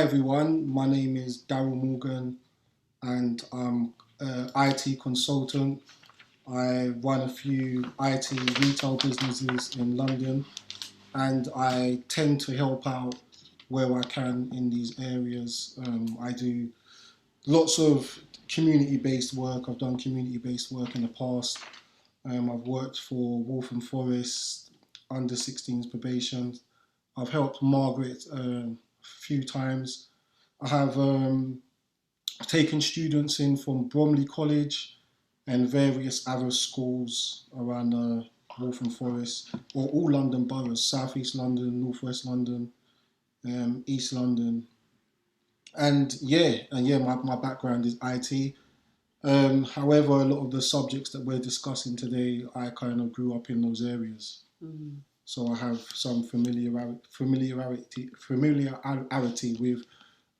Everyone, my name is Daryl Morgan and I'm an IT consultant. I run a few IT retail businesses in London and I tend to help out where I can in these areas. I do lots of community-based work. I've done community-based work in the past. I've worked for Waltham Forest, under 16s probation. I've helped Margaret a few times. I have taken students in from Bromley College and various other schools around Waltham Forest, or all London boroughs: South East London, North West London, East London. My background is IT. However, a lot of the subjects that we're discussing today, I kind of grew up in those areas. So I have some familiarity with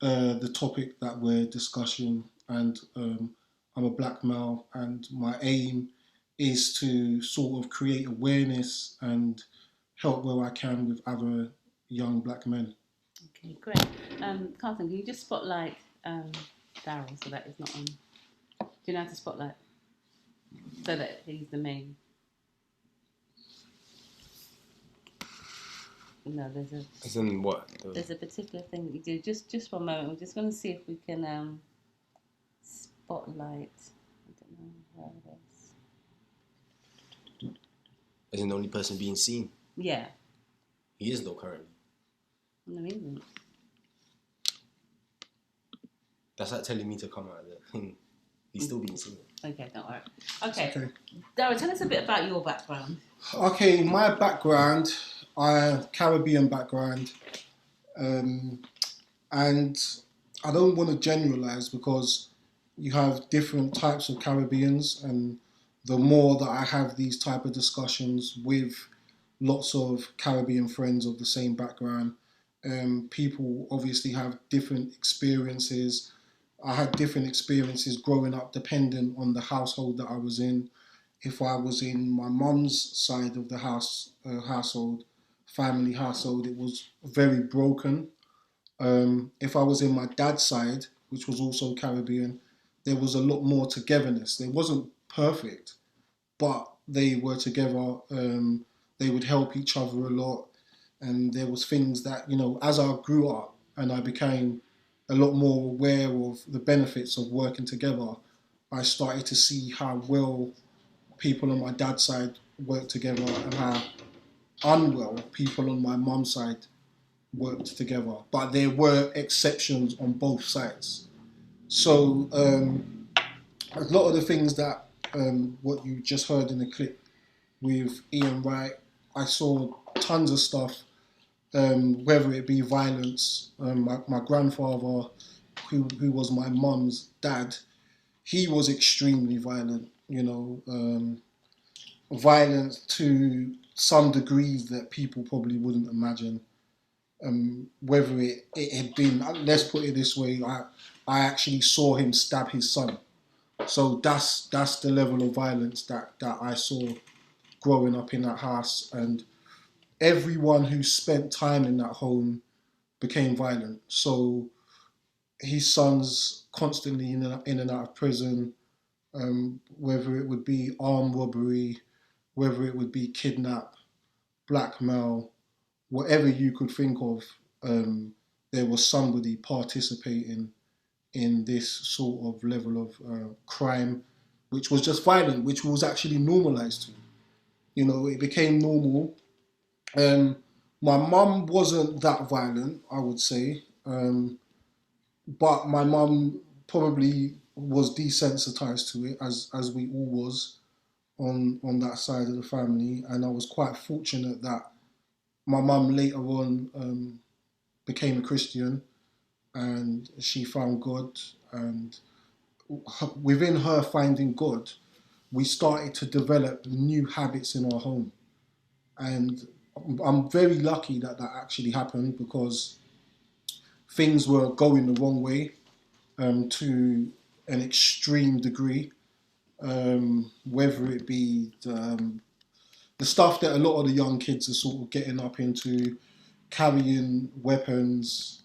the topic that we're discussing, and I'm a black male, and my aim is to sort of create awareness and help where I can with other young black men. Okay, great. Carlton, can you just spotlight Daryl so that he's not on? Do you know how to spotlight? So that he's the main. No, there's a. As in what? There's a particular thing that you do. Just one moment. We're just going to see if we can spotlight. I don't know where it is. As in the only person being seen. Yeah. He is though currently. No, he isn't. That's like telling me to come out of the thing. He's still being seen. Okay, don't worry. Okay. Daryl, tell us a bit about your background. Okay, my background, I have Caribbean background, and I don't want to generalize because you have different types of Caribbeans, and the more that I have these type of discussions with lots of Caribbean friends of the same background, people obviously have different experiences. I had different experiences growing up depending on the household that I was in. If I was in my mum's side of the household, family household, it was very broken. If I was in my dad's side, which was also Caribbean, there was a lot more togetherness. They wasn't perfect, but they were together. They would help each other a lot, and there was things that, as I grew up and I became a lot more aware of the benefits of working together, I started to see how well people on my dad's side worked together and how unwell people on my mum's side worked together. But there were exceptions on both sides. So a lot of the things that what you just heard in the clip with Ian Wright, I saw tons of stuff, whether it be violence. My grandfather, who was my mum's dad, he was extremely violent, violent to some degrees that people probably wouldn't imagine. Whether it had been, let's put it this way, I actually saw him stab his son. So that's the level of violence that I saw growing up in that house, and everyone who spent time in that home became violent. So his son's constantly in and out of prison, whether it would be armed robbery, whether it would be kidnap, blackmail, whatever you could think of, there was somebody participating in this sort of level of crime, which was just violent, which was actually normalized to. It became normal. My mum wasn't that violent, I would say, but my mum probably was desensitized to it, as we all was on that side of the family, and I was quite fortunate that my mum later on became a Christian, and she found God, and within her finding God, we started to develop new habits in our home. And I'm very lucky that that actually happened, because things were going the wrong way, to an extreme degree, whether it be the stuff that a lot of the young kids are sort of getting up into, carrying weapons,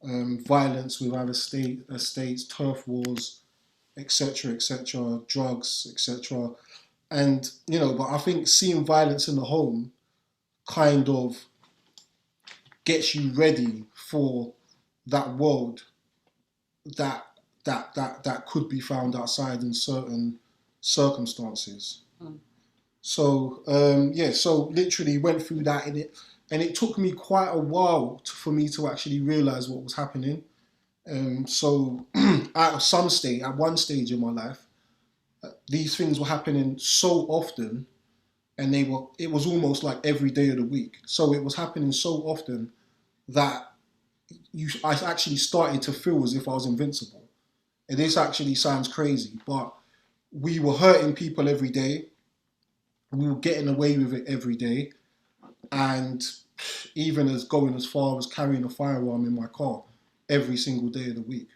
violence with other states, turf wars, etc., drugs, etc. And but I think seeing violence in the home kind of gets you ready for that world that that could be found outside in certain circumstances. Mm. So yeah, so literally went through that and it took me quite a while for me to actually realize what was happening. So at one stage in my life, these things were happening so often, and it was almost like every day of the week. So it was happening so often that I actually started to feel as if I was invincible. And this actually sounds crazy, but we were hurting people every day. We were getting away with it every day, and even as going as far as carrying a firearm in my car every single day of the week.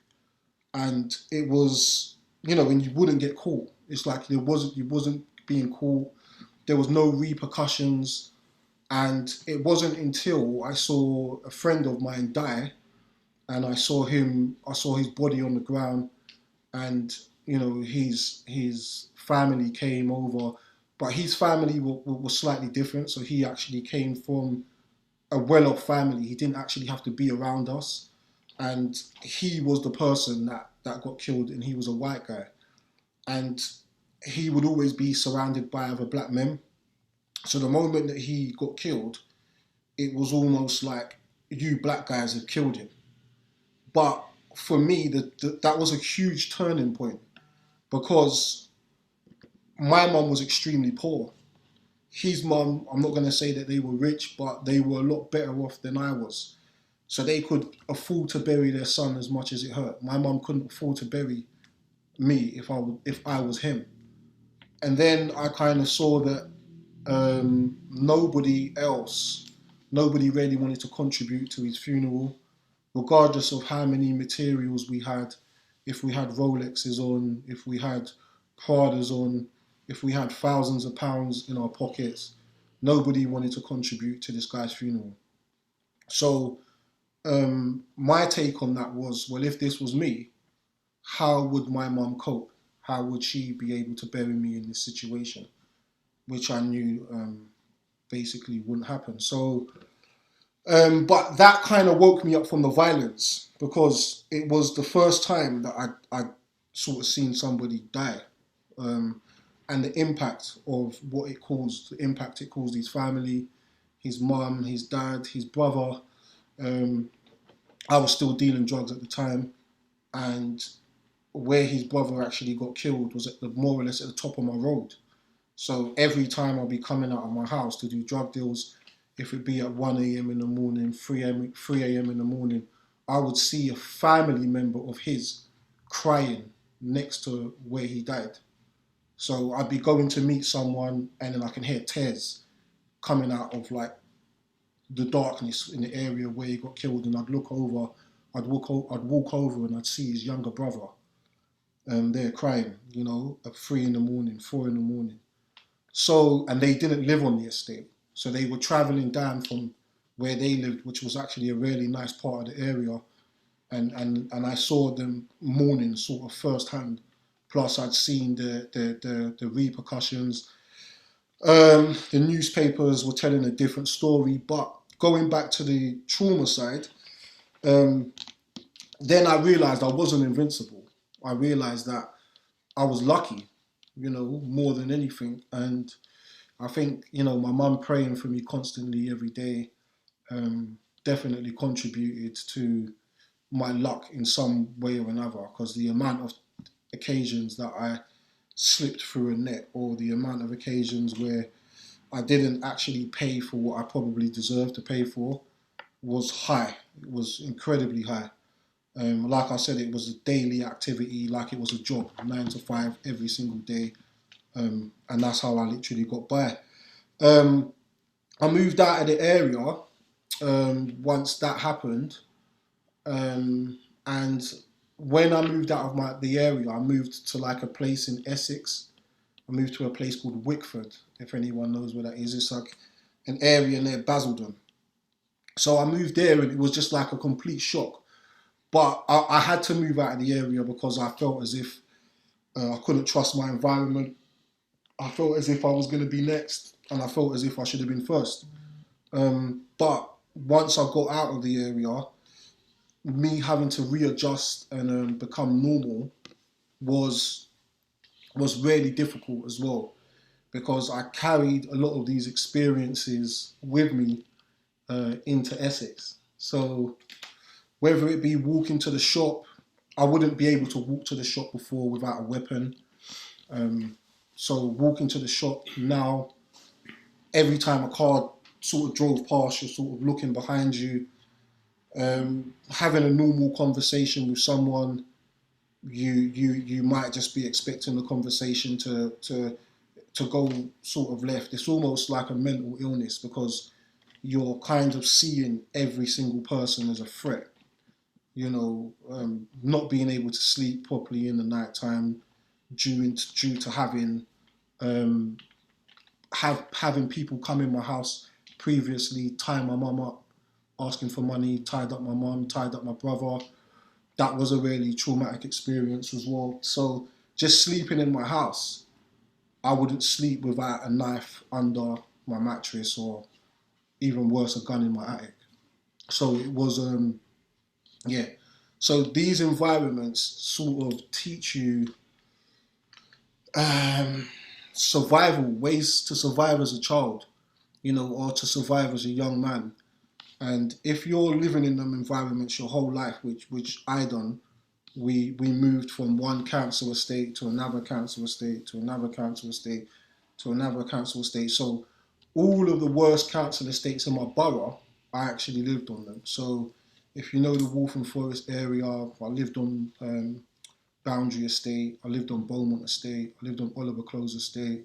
And it was, and you wouldn't get caught. It's like you wasn't being caught. There was no repercussions, and it wasn't until I saw a friend of mine die, and I saw his body on the ground, and his family came over, but his family was slightly different. So he actually came from a well-off family. He didn't actually have to be around us, and he was the person that got killed, and he was a white guy, and he would always be surrounded by other black men. So the moment that he got killed, it was almost like you black guys have killed him. But for me, that was a huge turning point because my mum was extremely poor. His mum, I'm not going to say that they were rich, but they were a lot better off than I was. So they could afford to bury their son as much as it hurt. My mum couldn't afford to bury me if I was him. And then I kind of saw that nobody really wanted to contribute to his funeral, regardless of how many materials we had. If we had Rolexes on, if we had Pradas on, if we had thousands of pounds in our pockets, nobody wanted to contribute to this guy's funeral. So my take on that was, well, if this was me, how would my mum cope? How would she be able to bury me in this situation? Which I knew basically wouldn't happen. So, but that kind of woke me up from the violence because it was the first time that I sort of seen somebody die. And the impact of what it caused, the impact it caused his family, his mum, his dad, his brother. I was still dealing drugs at the time, and where his brother actually got killed was more or less at the top of my road. So every time I'll be coming out of my house to do drug deals, if it be at 1 a.m. in the morning, 3 a.m. in the morning, I would see a family member of his crying next to where he died. So I'd be going to meet someone and then I can hear tears coming out of like the darkness in the area where he got killed, and I'd look over, I'd walk over and I'd see his younger brother there crying, at 3 in the morning, 4 in the morning. So, and they didn't live on the estate. So they were traveling down from where they lived, which was actually a really nice part of the area. And I saw them mourning sort of firsthand. Plus I'd seen the repercussions. The newspapers were telling a different story, but going back to the trauma side, then I realized I wasn't invincible. I realized that I was lucky, more than anything. And I think, my mum praying for me constantly every day definitely contributed to my luck in some way or another, because the amount of occasions that I slipped through a net, or the amount of occasions where I didn't actually pay for what I probably deserved to pay for, was high. It was incredibly high. Like I said, it was a daily activity, like it was a job, 9 to 5 every single day. And that's how I literally got by. I moved out of the area once that happened. And when I moved out of the area, I moved to like a place in Essex. I moved to a place called Wickford, if anyone knows where that is. It's like an area near Basildon. So I moved there and it was just like a complete shock. But I had to move out of the area because I felt as if I couldn't trust my environment. I felt as if I was going to be next, and I felt as if I should have been first. But once I got out of the area, me having to readjust and become normal was really difficult as well, because I carried a lot of these experiences with me into Essex. So whether it be walking to the shop, I wouldn't be able to walk to the shop before without a weapon. So walking to the shop now, every time a car sort of drove past, you're sort of looking behind you. Having a normal conversation with someone, you might just be expecting the conversation to go sort of left. It's almost like a mental illness, because you're kind of seeing every single person as a threat. You know, not being able to sleep properly in the night time due to having people come in my house previously, tie my mum up, asking for money, tied up my mum, tied up my brother. That was a really traumatic experience as well. So just sleeping in my house, I wouldn't sleep without a knife under my mattress, or even worse, a gun in my attic. So it was, yeah. So these environments sort of teach you survival, ways to survive as a child, you know, or to survive as a young man. And if you're living in them environments your whole life, which I done, we moved from one council estate to another council estate to another council estate to another council estate. So all of the worst council estates in my borough, I actually lived on them. So if you know the Waltham Forest area, I lived on Boundary Estate, I lived on Beaumont Estate, I lived on Oliver Close Estate,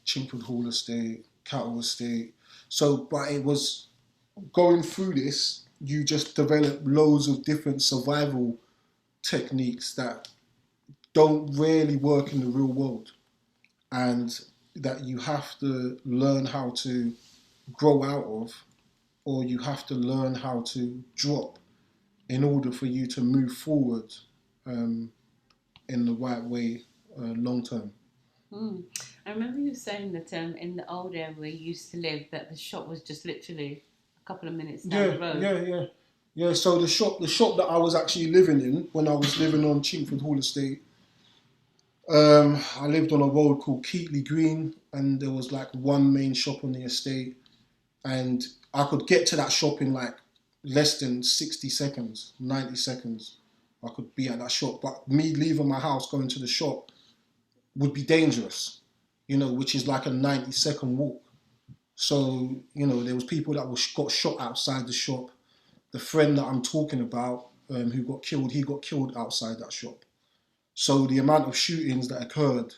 Chingford Hall Estate, Cattle Estate. So, but it was going through this, you just develop loads of different survival techniques that don't really work in the real world, and that you have to learn how to grow out of, or you have to learn how to drop in order for you to move forward in the right way long term. I remember you saying that in the old area where you used to live, that the shop was just literally a couple of minutes down the road. Yeah. So the shop that I was actually living in when I was living on Chingford Hall Estate, I lived on a road called Keatley Green, and there was like one main shop on the estate, and I could get to that shop in like less than 60 seconds, 90 seconds. I could be at that shop, but me leaving my house going to the shop would be dangerous, you know, which is like a 90-second walk. So, you know, there was people that got shot outside the shop. The friend that I'm talking about, who got killed, he got killed outside that shop. So the amount of shootings that occurred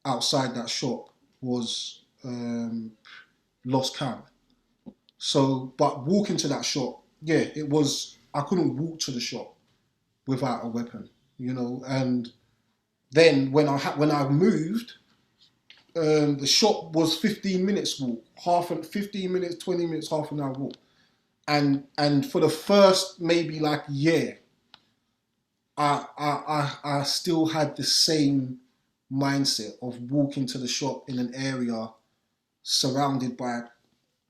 outside that shop was lost count. So, but walking to that shop, yeah, it was, I couldn't walk to the shop without a weapon, you know. And then when I moved, the shop was 15 minutes walk, 15 minutes, 20 minutes, half an hour walk. And for the first maybe like year, I still had the same mindset of walking to the shop in an area surrounded by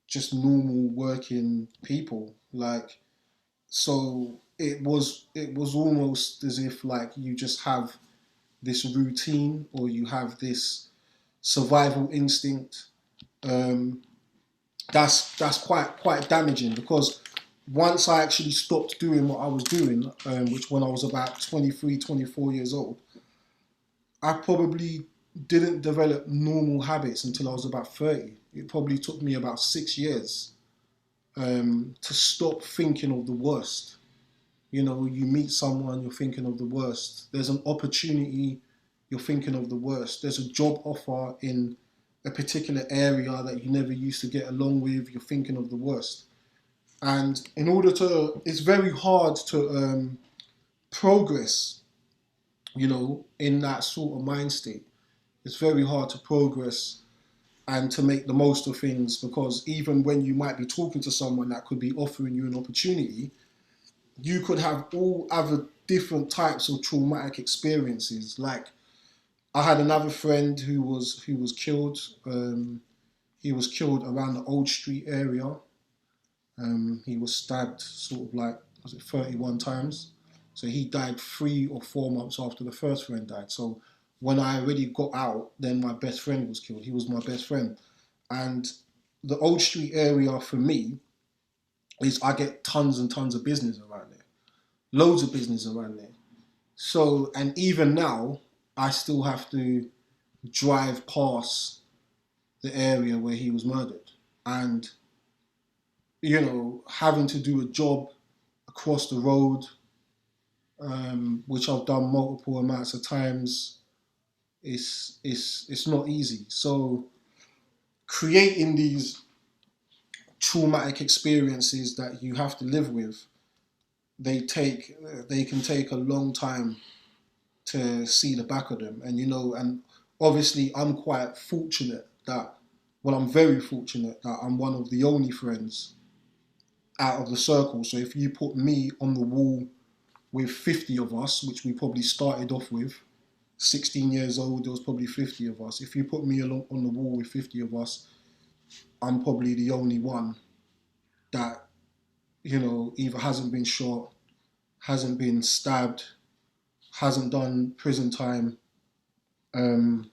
just normal working people. Like, so it was almost as if like you just have this routine, or you have this survival instinct. That's quite damaging, because once I actually stopped doing what I was doing, which when I was about 23, 24 years old, I probably didn't develop normal habits until I was about 30. It probably took me about 6 years to stop thinking of the worst. You know, you meet someone, you're thinking of the worst. There's an opportunity, you're thinking of the worst. There's a job offer in a particular area that you never used to get along with, you're thinking of the worst. And in order to, it's very hard to progress, you know, in that sort of mind state. It's very hard to progress and to make the most of things, because even when you might be talking to someone that could be offering you an opportunity, you could have all other different types of traumatic experiences. Like I had another friend who was killed. He was killed around the Old Street area. He was stabbed sort of like, was it 31 times? So he died 3 or 4 months after the first friend died. So when I already got out, then my best friend was killed. He was my best friend. And the Old Street area for me is I get tons and tons of business around there. Loads of business around there. So, and even now, I still have to drive past the area where he was murdered. And, having to do a job across the road, which I've done multiple amounts of times, it's not easy. So creating these traumatic experiences that you have to live with, they can take a long time to see the back of them. And obviously I'm quite fortunate that, well, I'm very fortunate that I'm one of the only friends out of the circle. So if you put me on the wall with 50 of us, which we probably started off with, 16 years old, there was probably 50 of us. If you put me on the wall with 50 of us, I'm probably the only one that, either hasn't been shot, hasn't been stabbed, hasn't done prison time, and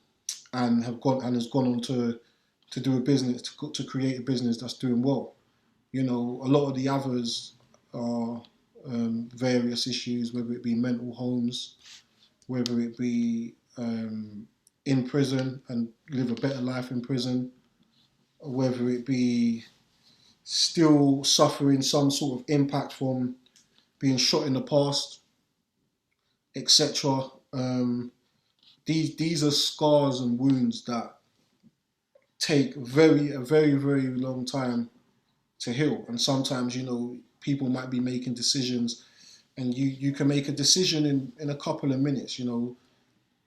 has gone on to do a business, to create a business that's doing well. A lot of the others are various issues, whether it be mental homes, whether it be in prison and live a better life in prison, or whether it be still suffering some sort of impact from being shot in the past, etc. These are scars and wounds that take a very, very long time to heal. And sometimes, people might be making decisions, and you can make a decision in a couple of minutes,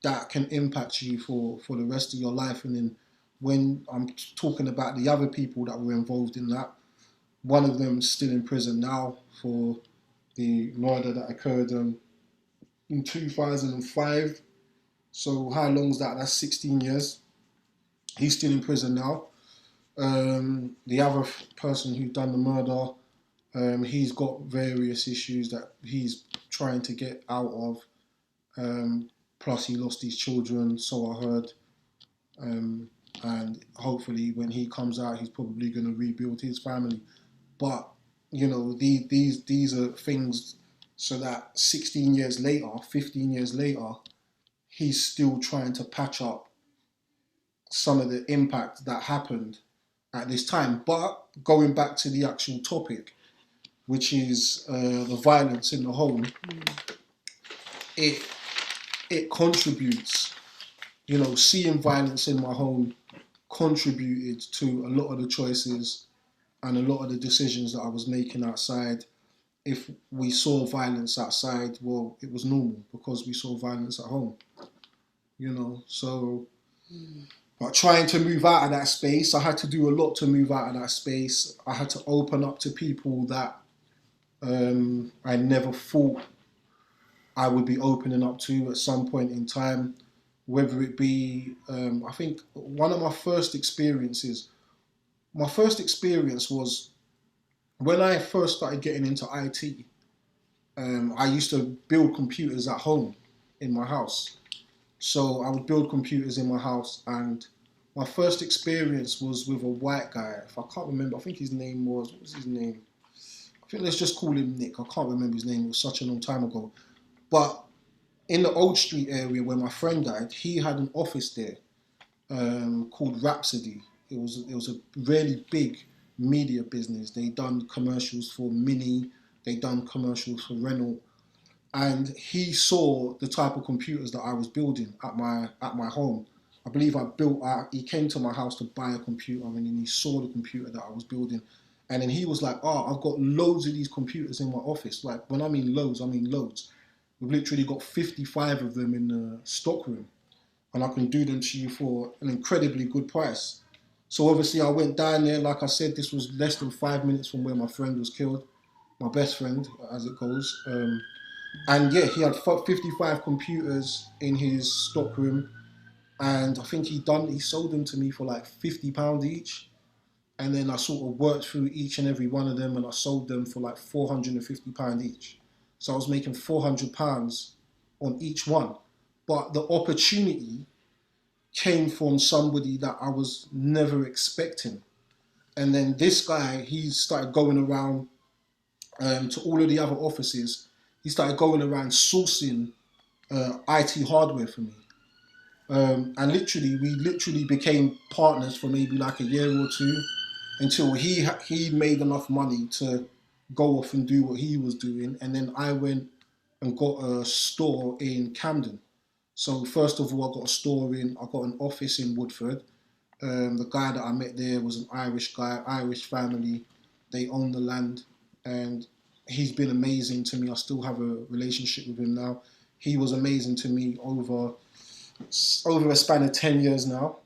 that can impact you for the rest of your life. And then when I'm talking about the other people that were involved in that, one of them is still in prison now for the murder that occurred in 2005. So how long is that? That's 16 years. He's still in prison now. The other person who done the murder, he's got various issues that he's trying to get out of. Plus, he lost his children, so I heard. And hopefully, when he comes out, he's probably going to rebuild his family. But these are things so that 16 years later, 15 years later, he's still trying to patch up some of the impact that happened at this time. But going back to the actual topic, which is the violence in the home, it contributes. Seeing violence in my home contributed to a lot of the choices and a lot of the decisions that I was making outside. If we saw violence outside, well, it was normal because we saw violence at home. So but trying to move out of that space, I had to do a lot to move out of that space. I had to open up to people that I never thought I would be opening up to at some point in time, whether it be, I think one of my first experience was when I first started getting into IT. I used to build computers at home in my house. So I would build computers in my house, and my first experience was with a white guy. If I can't remember, I think his name was, what was his name? I think let's just call him Nick. I can't remember his name, it was such a long time ago. But in the Old Street area where my friend died, he had an office there called Rhapsody. It was a really big media business. They done commercials for Mini, they done commercials for Renault, and he saw the type of computers that I was building at my home. I believe he came to my house to buy a computer, and then he saw the computer that I was building, and then he was like, I've got loads of these computers in my office. Like, when I mean loads, I mean loads. We've literally got 55 of them in the stock room, and I can do them to you for an incredibly good price. So obviously I went down there. Like I said, this was less than 5 minutes from where my friend was killed. my best friend, as it goes. And yeah, he had 55 computers in his stockroom, and I think he sold them to me for like £50 each. And then I sort of worked through each and every one of them, and I sold them for like £450 each. So I was making £400 on each one. But the opportunity came from somebody that I was never expecting. And then this guy, he started going around to all of the other offices. He started going around sourcing IT hardware for me. And we literally became partners for maybe like a year or two until he made enough money to go off and do what he was doing, and then I went and got a store in Camden. So first of all, I got an office in Woodford. The guy that I met there was an Irish guy, Irish family. They own the land, and he's been amazing to me. I still have a relationship with him now. He was amazing to me over a span of 10 years now.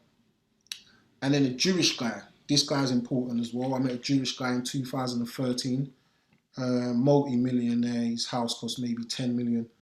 And then a Jewish guy. This guy's important as well. I met a Jewish guy in 2013, multi-millionaire. His house cost maybe 10 million.